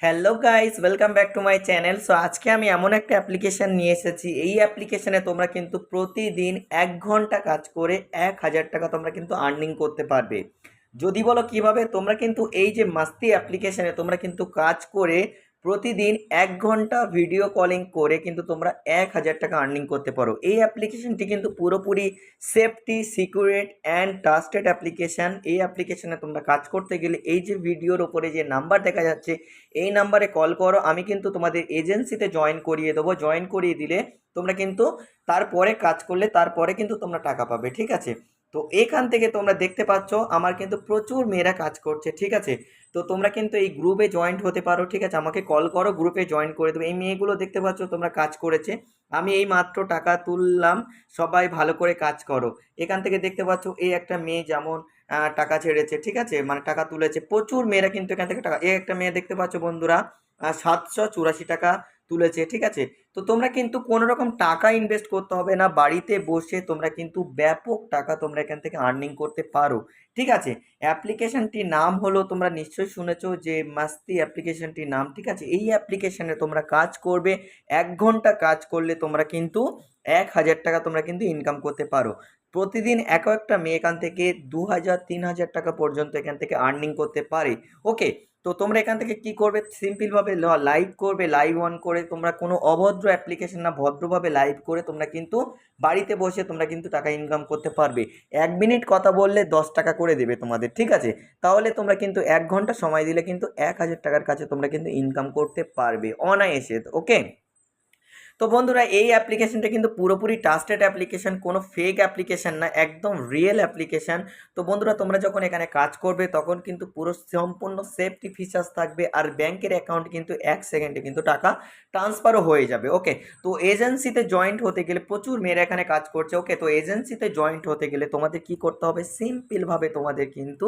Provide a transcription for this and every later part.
Hello guys, welcome back to my channel. So আজকে আমি এমন একটা অ্যাপ্লিকেশন নিয়ে এসেছি। এই অ্যাপ্লিকেশনে তোমরা কিন্তু প্রতিদিন 1 ঘন্টা কাজ করে 1000 টাকা তোমরা কিন্তু আর্নিং করতে পারবে। যদি বলো কিভাবে, তোমরা কিন্তু এই যে মাস্তি অ্যাপ্লিকেশনে তোমরা কিন্তু কাজ করে প্রতিদিন 1 ঘন্টা ভিডিও কলিং করে কিন্তু তোমরা 1000 টাকা আর্নিং করতে পারো। এই অ্যাপ্লিকেশনটি কিন্তু পুরোপুরি সেফটি, সিকিউরেট অ্যান্ড ট্রাস্টেড অ্যাপ্লিকেশন। এই অ্যাপ্লিকেশনে তোমরা কাজ করতে গেলে এই যে ভিডিওর ওপরে যে নাম্বার দেখা যাচ্ছে, এই নাম্বারে কল করো। আমি কিন্তু তোমাদের এজেন্সিতে জয়েন করিয়ে দেবো। জয়েন করিয়ে দিলে তোমরা কিন্তু তারপরে কাজ করলে তারপরে কিন্তু তোমরা টাকা পাবে, ঠিক আছে? তো এখান থেকে তোমরা দেখতে পাচ্ছ আমার কিন্তু প্রচুর মেয়েরা কাজ করছে, ঠিক আছে? তো তোমরা কিন্তু এই গ্রুপে জয়েন্ট হতে পারো, ঠিক আছে? আমাকে কল করো, গ্রুপে জয়েন করে দেবো। এই মেয়েগুলো দেখতে পাচ্ছ তোমরা কাজ করেছে, আমি এই মাত্র টাকা তুললাম। সবাই ভালো করে কাজ করো। এখান থেকে দেখতে পাচ্ছ এই একটা মেয়ে যেমন টাকা ছেড়েছে, ঠিক আছে, মানে টাকা তুলেছে। প্রচুর মেয়েরা কিন্তু এখান থেকে টাকা, এই একটা মেয়ে দেখতে পাচ্ছ বন্ধুরা 784 টাকা তুলেছে, ঠিক আছে? তো তোমরা কিন্তু কোনো রকম টাকা ইনভেস্ট করতে হবে না, বাড়িতে বসে তোমরা কিন্তু ব্যাপক টাকা তোমরা এখান থেকে আর্নিং করতে পারো, ঠিক আছে? অ্যাপ্লিকেশনটির নাম হলো, তোমরা নিশ্চয়ই শুনেছো যে মাস্তি অ্যাপ্লিকেশনটির নাম, ঠিক আছে? এই অ্যাপ্লিকেশনে তোমরা কাজ করবে, 1 ঘন্টা কাজ করলে তোমরা কিন্তু 1000 টাকা তোমরা কিন্তু ইনকাম করতে পারো। প্রতিদিন এক একটা মেয়ে এখান থেকে 2000 3000 টাকা পর্যন্ত এখান থেকে আর্নিং করতে পারে। ওকে, তো তোমরা এখান থেকে কি করবে, সিম্পলভাবে লাইভ করবে। লাইভ অন করে তোমরা কোনো অভদ্র অ্যাপ্লিকেশন না, ভদ্রভাবে লাইভ করে তোমরা কিন্তু বাড়িতে বসে তোমরা কিন্তু টাকা ইনকাম করতে পারবে। 1 মিনিট কথা বললে 10 টাকা করে দেবে তোমাদের, ঠিক আছে? তাহলে তোমরা কিন্তু 1 ঘন্টা সময় দিলে কিন্তু 1000 টাকার কাছে তোমরা কিন্তু ইনকাম করতে পারবে অনায়াসে। ওকে, তো বন্ধুরা এই অ্যাপ্লিকেশনটা কিন্তু পুরোপুরি ট্রাস্টেড অ্যাপ্লিকেশন, কোনো ফেক অ্যাপ্লিকেশন না, একদম রিয়েল অ্যাপ্লিকেশন। তো বন্ধুরা তোমরা যখন এখানে কাজ করবে তখন কিন্তু পুরো সম্পূর্ণ সেফটি ফিচার্স থাকবে, আর ব্যাংকের অ্যাকাউন্ট কিন্তু 1 সেকেন্ডে কিন্তু টাকা ট্রান্সফারও হয়ে যাবে। ওকে, তো এজেন্সিতে জয়েন্ট হতে গেলে প্রচুর মেয়েরা এখানে কাজ করছে। ওকে, তো এজেন্সিতে জয়েন্ট হতে গেলে তোমাদের কি করতে হবে, সিম্পলভাবে তোমাদের কিন্তু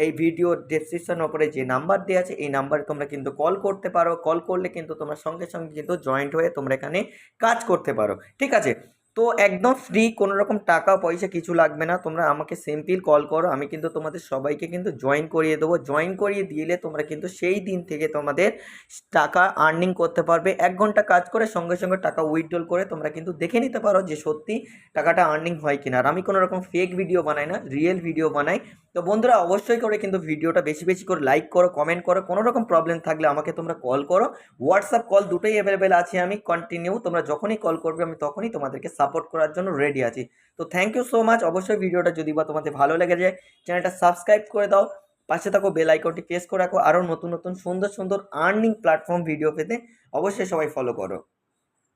এই ভিডিও ডেসক্রিপশন ওপরে যে নাম্বার দেওয়া আছে এই নাম্বারে তোমরা কিন্তু কল করতে পারো। কল করলে কিন্তু তোমরা সঙ্গে সঙ্গে কিন্তু জয়েন্ট হয়ে তোমরা এখানে কাজ করতে পারো, ঠিক আছে? তো একদম ফ্রি, কোনো রকম টাকা পয়সা কিছু লাগবে না। তোমরা আমাকে সিম্পল কল করো, আমি কিন্তু তোমাদের সবাইকে কিন্তু জয়েন করিয়ে দেবো। জয়েন করিয়ে দিলে তোমরা কিন্তু সেই দিন থেকে তোমাদের টাকা আর্নিং করতে পারবে। 1 ঘন্টা কাজ করে সঙ্গে সঙ্গে টাকা উইথড্রল করে তোমরা কিন্তু দেখে নিতে পারো যে সত্যি টাকাটা আর্নিং হয় কিনা। আর আমি কোনো রকম ফেক ভিডিও বানাই না, রিয়েল ভিডিও বানাই। তো বন্ধুরা অবশ্যই করে কিন্তু ভিডিওটা বেশি বেশি করে লাইক করো, কমেন্ট করো। কোনো রকম প্রবলেম থাকলে আমাকে তোমরা কল করো। হোয়াটসঅ্যাপ কল দুটোই অ্যাভেলেবেল আছে, আমি কন্টিনিউ, তোমরা যখনই কল করবে আমি তখনই তোমাদেরকে সাপোর্ট করার জন্য রেডি আছি। তো থ্যাংক ইউ সো মাচ। অবশ্যই ভিডিওটা যদি বা তোমাদের ভালো লেগে যায়, চ্যানেলটা সাবস্ক্রাইব করে দাও, পাশে থাকো বেল আইকনটি প্রেস করে রাখো। আরও নতুন নতুন সুন্দর সুন্দর আর্নিং প্ল্যাটফর্ম ভিডিও পেতে অবশ্যই সবাই ফলো করো।